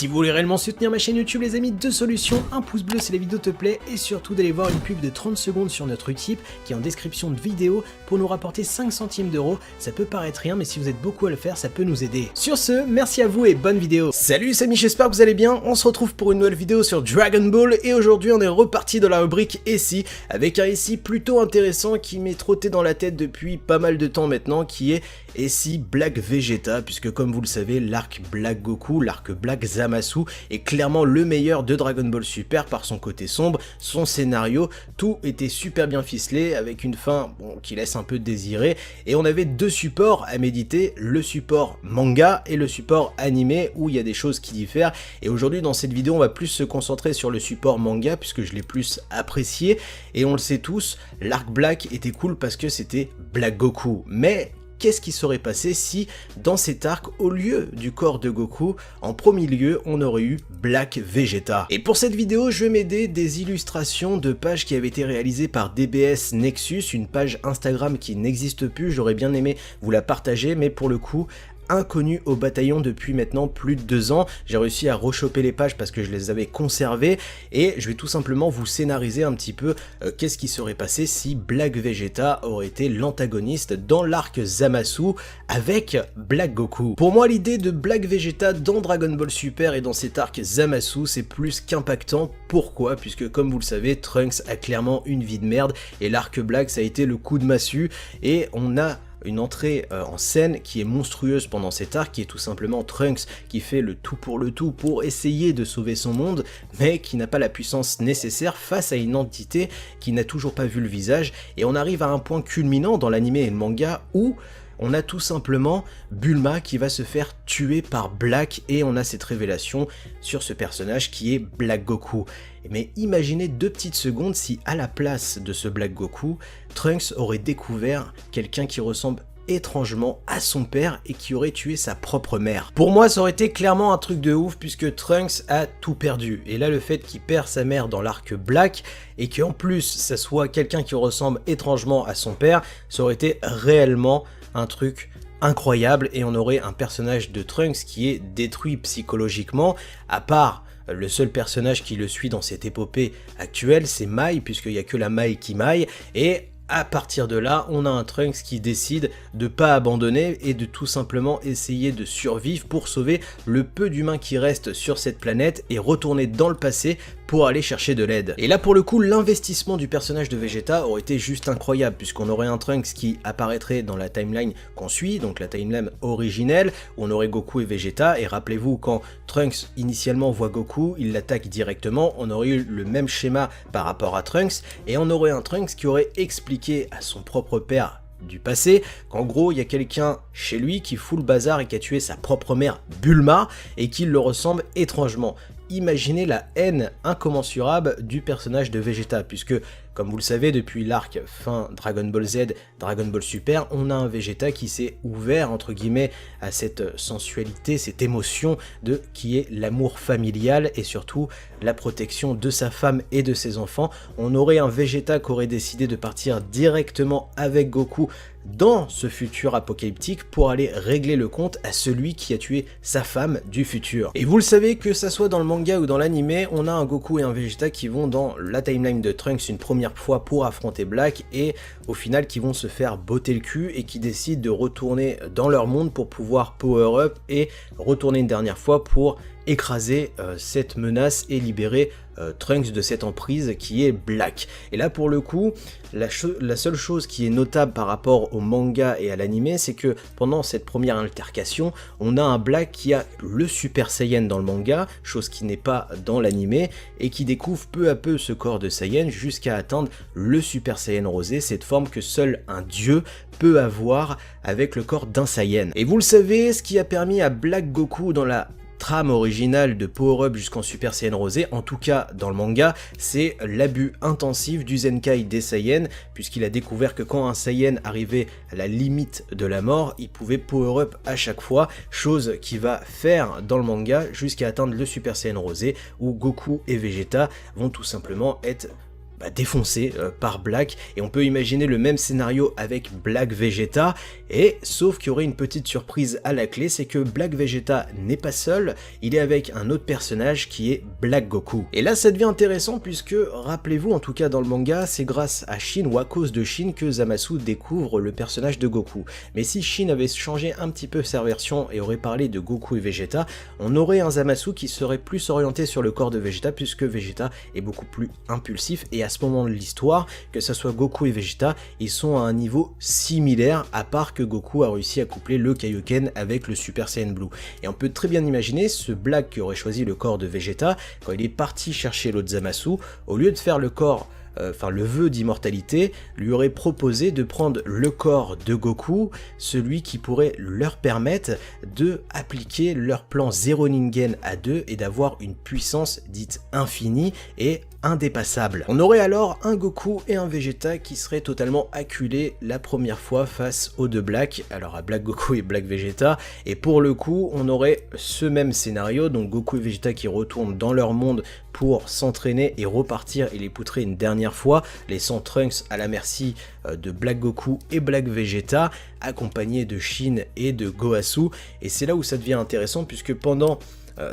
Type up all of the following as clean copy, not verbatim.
Si vous voulez réellement soutenir ma chaîne YouTube les amis, deux solutions, un pouce bleu si la vidéo te plaît et surtout d'aller voir une pub de 30 secondes sur notre Utip qui est en description de vidéo pour nous rapporter 5 centimes d'euros. Ça peut paraître rien mais si vous êtes beaucoup à le faire ça peut nous aider. Sur ce, merci à vous et bonne vidéo. Salut c'est Mich, j'espère que vous allez bien, on se retrouve pour une nouvelle vidéo sur Dragon Ball et aujourd'hui on est reparti dans la rubrique SI avec un SI plutôt intéressant qui m'est trotté dans la tête depuis pas mal de temps maintenant qui est SI Black Vegeta puisque comme vous le savez l'arc Black Goku, l'arc Black Zamasu est clairement le meilleur de Dragon Ball Super par son côté sombre, son scénario, tout était super bien ficelé avec une fin qui laisse un peu désirer et on avait deux supports à méditer, le support manga et le support animé où il y a des choses qui diffèrent et aujourd'hui dans cette vidéo on va plus se concentrer sur le support manga puisque je l'ai plus apprécié et on le sait tous, l'arc Black était cool parce que c'était Black Goku, mais qu'est-ce qui serait passé si, dans cet arc, au lieu du corps de Goku, en premier lieu, on aurait eu Black Vegeta. Et pour cette vidéo, je vais m'aider des illustrations de pages qui avaient été réalisées par DBS Nexus, une page Instagram qui n'existe plus, j'aurais bien aimé vous la partager, mais pour le coup, inconnu au bataillon depuis maintenant plus de 2 ans. J'ai réussi à rechoper les pages parce que je les avais conservées et je vais tout simplement vous scénariser un petit peu qu'est-ce qui serait passé si Black Vegeta aurait été l'antagoniste dans l'arc Zamasu avec Black Goku. Pour moi l'idée de Black Vegeta dans Dragon Ball Super et dans cet arc Zamasu c'est plus qu'impactant. Pourquoi? Puisque comme vous le savez Trunks a clairement une vie de merde et l'arc Black ça a été le coup de massue et on a une entrée en scène qui est monstrueuse pendant cet arc, qui est tout simplement Trunks qui fait le tout pour essayer de sauver son monde, mais qui n'a pas la puissance nécessaire face à une entité qui n'a toujours pas vu le visage, et on arrive à un point culminant dans l'anime et le manga où on a tout simplement Bulma qui va se faire tuer par Black et on a cette révélation sur ce personnage qui est Black Goku. Mais imaginez 2 petites secondes si à la place de ce Black Goku, Trunks aurait découvert quelqu'un qui ressemble étrangement à son père et qui aurait tué sa propre mère. Pour moi ça aurait été clairement un truc de ouf puisque Trunks a tout perdu et là le fait qu'il perd sa mère dans l'arc Black et qu'en plus ça soit quelqu'un qui ressemble étrangement à son père, ça aurait été réellement un truc incroyable et on aurait un personnage de Trunks qui est détruit psychologiquement, à part le seul personnage qui le suit dans cette épopée actuelle c'est Mai puisqu'il n'y a que la Mai qui maille et à partir de là, on a un Trunks qui décide de pas abandonner et de tout simplement essayer de survivre pour sauver le peu d'humains qui restent sur cette planète et retourner dans le passé pour aller chercher de l'aide. Et là pour le coup, l'investissement du personnage de Vegeta aurait été juste incroyable puisqu'on aurait un Trunks qui apparaîtrait dans la timeline qu'on suit, donc la timeline originelle, où on aurait Goku et Vegeta, et rappelez-vous quand Trunks initialement voit Goku, il l'attaque directement, on aurait eu le même schéma par rapport à Trunks, et on aurait un Trunks qui aurait expliqué à son propre père du passé, qu'en gros il y a quelqu'un chez lui qui fout le bazar et qui a tué sa propre mère Bulma et qui le ressemble étrangement. Imaginez la haine incommensurable du personnage de Vegeta, puisque, comme vous le savez, depuis l'arc fin Dragon Ball Z, Dragon Ball Super, on a un Vegeta qui s'est ouvert, entre guillemets, à cette sensualité, cette émotion qui est l'amour familial et surtout la protection de sa femme et de ses enfants. On aurait un Vegeta qui aurait décidé de partir directement avec Goku dans ce futur apocalyptique pour aller régler le compte à celui qui a tué sa femme du futur. Et vous le savez, que ça soit dans le manga ou dans l'anime, on a un Goku et un Vegeta qui vont dans la timeline de Trunks une première fois pour affronter Black et au final qui vont se faire botter le cul et qui décident de retourner dans leur monde pour pouvoir power up et retourner une dernière fois pour écraser cette menace et libérer Trunks de cette emprise qui est Black. Et là pour le coup, la seule chose qui est notable par rapport au manga et à l'anime, c'est que pendant cette première altercation, on a un Black qui a le Super Saiyan dans le manga, chose qui n'est pas dans l'anime, et qui découvre peu à peu ce corps de Saiyan jusqu'à atteindre le Super Saiyan rosé, cette forme que seul un dieu peut avoir avec le corps d'un Saiyan. Et vous le savez, ce qui a permis à Black Goku dans la trame originale de Power Up jusqu'en Super Saiyan Rosé, en tout cas dans le manga, c'est l'abus intensif du Zenkai des Saiyans, puisqu'il a découvert que quand un Saiyan arrivait à la limite de la mort, il pouvait Power Up à chaque fois, chose qu'il va faire dans le manga jusqu'à atteindre le Super Saiyan Rosé, où Goku et Vegeta vont tout simplement être défoncés par Black, et on peut imaginer le même scénario avec Black Vegeta, et sauf qu'il y aurait une petite surprise à la clé, c'est que Black Vegeta n'est pas seul, il est avec un autre personnage qui est Black Goku. Et là ça devient intéressant puisque, rappelez-vous, en tout cas dans le manga, c'est grâce à Shin ou à cause de Shin que Zamasu découvre le personnage de Goku. Mais si Shin avait changé un petit peu sa version et aurait parlé de Goku et Vegeta, on aurait un Zamasu qui serait plus orienté sur le corps de Vegeta, puisque Vegeta est beaucoup plus impulsif, et à ce moment de l'histoire, que ce soit Goku et Vegeta, ils sont à un niveau similaire, à part que Goku a réussi à coupler le Kaioken avec le Super Saiyan Blue. Et on peut très bien imaginer ce Black qui aurait choisi le corps de Vegeta, quand il est parti chercher l'autre Zamasu, au lieu de faire le corps, le vœu d'immortalité, lui aurait proposé de prendre le corps de Goku, celui qui pourrait leur permettre de appliquer leur plan Zero Ningen à deux et d'avoir une puissance dite infinie et indépassable. On aurait alors un Goku et un Vegeta qui seraient totalement acculés la première fois face aux deux Black, alors à Black Goku et Black Vegeta, et pour le coup on aurait ce même scénario, donc Goku et Vegeta qui retournent dans leur monde pour s'entraîner et repartir et les poutrer une dernière fois, laissant Trunks à la merci de Black Goku et Black Vegeta, accompagnés de Shin et de Gohasu, et c'est là où ça devient intéressant puisque pendant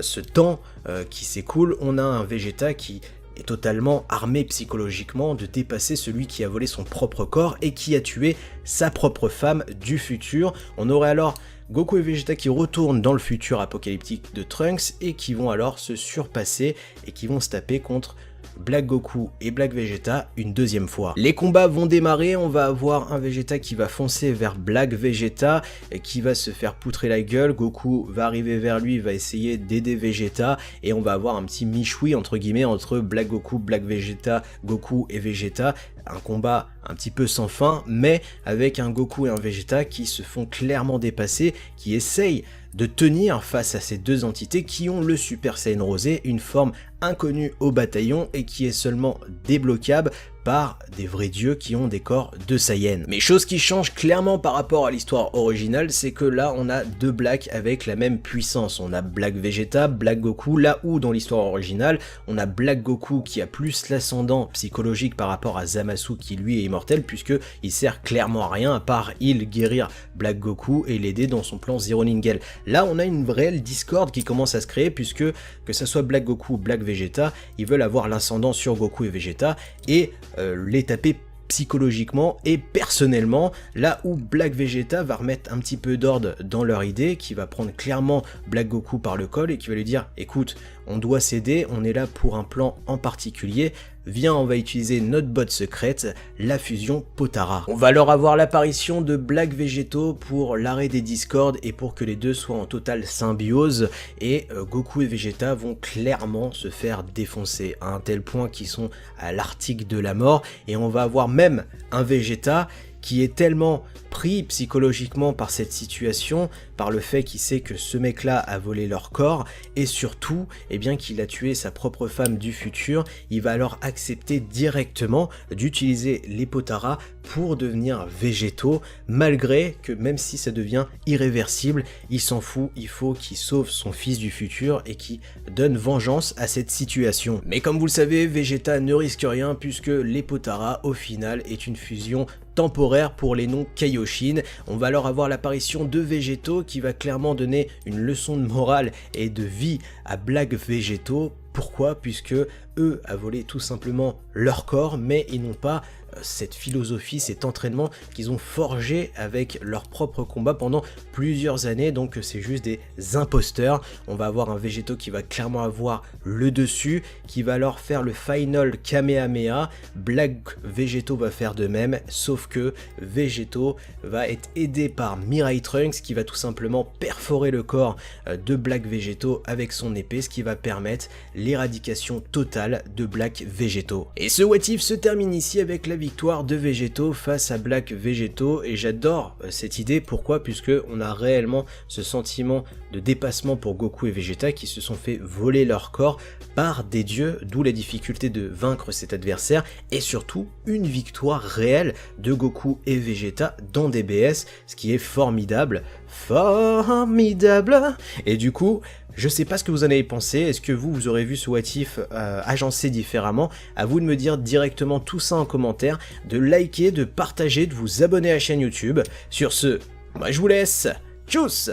ce temps qui s'écoule, on a un Vegeta qui est totalement armé psychologiquement de dépasser celui qui a volé son propre corps et qui a tué sa propre femme du futur. On aurait alors Goku et Vegeta qui retournent dans le futur apocalyptique de Trunks et qui vont alors se surpasser et qui vont se taper contre Black Goku et Black Vegeta une deuxième fois. Les combats vont démarrer, on va avoir un Vegeta qui va foncer vers Black Vegeta et qui va se faire poutrer la gueule. Goku va arriver vers lui, va essayer d'aider Vegeta et on va avoir un petit michoui entre guillemets entre Black Goku, Black Vegeta, Goku et Vegeta. Un combat un petit peu sans fin, mais avec un Goku et un Vegeta qui se font clairement dépasser, qui essayent de tenir face à ces deux entités qui ont le Super Saiyan Rosé, une forme inconnue au bataillon et qui est seulement débloquable par des vrais dieux qui ont des corps de Saiyan. Mais chose qui change clairement par rapport à l'histoire originale, c'est que là on a deux Black avec la même puissance. On a Black Vegeta, Black Goku, là où dans l'histoire originale, on a Black Goku qui a plus l'ascendant psychologique par rapport à Zamasu qui lui est immortel puisque il sert clairement à rien à part il guérir Black Goku et l'aider dans son plan Zero Ningen. Là on a une réelle discorde qui commence à se créer puisque que ça soit Black Goku ou Black Vegeta, ils veulent avoir l'ascendant sur Goku et Vegeta et les taper psychologiquement et personnellement, là où Black Vegeta va remettre un petit peu d'ordre dans leur idée, qui va prendre clairement Black Goku par le col et qui va lui dire écoute, on doit s'aider, on est là pour un plan en particulier, viens on va utiliser notre botte secrète, la fusion Potara. On va alors avoir l'apparition de Black Vegeto pour l'arrêt des discords et pour que les deux soient en totale symbiose et Goku et Vegeta vont clairement se faire défoncer à un tel point qu'ils sont à l'article de la mort et on va avoir même un Vegeta qui est tellement pris psychologiquement par cette situation, par le fait qu'il sait que ce mec-là a volé leur corps, et surtout, eh bien qu'il a tué sa propre femme du futur, il va alors accepter directement d'utiliser les Potara pour devenir végétaux, malgré que même si ça devient irréversible, il s'en fout, il faut qu'il sauve son fils du futur et qu'il donne vengeance à cette situation. Mais comme vous le savez, Vegeta ne risque rien puisque les Potara, au final, est une fusion temporaire pour les noms Kaioshin. On va alors avoir l'apparition de Vegeto qui va clairement donner une leçon de morale et de vie à Black Vegeto. Pourquoi? Puisque eux a volé tout simplement leur corps, mais ils n'ont pas cette philosophie, cet entraînement qu'ils ont forgé avec leur propre combat pendant plusieurs années, donc c'est juste des imposteurs. On va avoir un Vegeto qui va clairement avoir le dessus, qui va alors faire le final Kamehameha. Black Vegeto va faire de même, sauf que Vegeto va être aidé par Mirai Trunks qui va tout simplement perforer le corps de Black Vegeto avec son épée, ce qui va permettre l'éradication totale de Black Vegeto. Et ce What If se termine ici avec la victoire de Vegeto face à Black Vegeto et j'adore cette idée. Pourquoi? Puisque on a réellement ce sentiment de dépassement pour Goku et Vegeta qui se sont fait voler leur corps par des dieux, d'où la difficulté de vaincre cet adversaire et surtout une victoire réelle de Goku et Vegeta dans DBS, ce qui est formidable. Et du coup, je sais pas ce que vous en avez pensé, est-ce que vous aurez vu vu ce what if agencé différemment. À vous de me dire directement tout ça en commentaire, de liker, de partager, de vous abonner à la chaîne YouTube. Sur ce, moi je vous laisse, tchuss!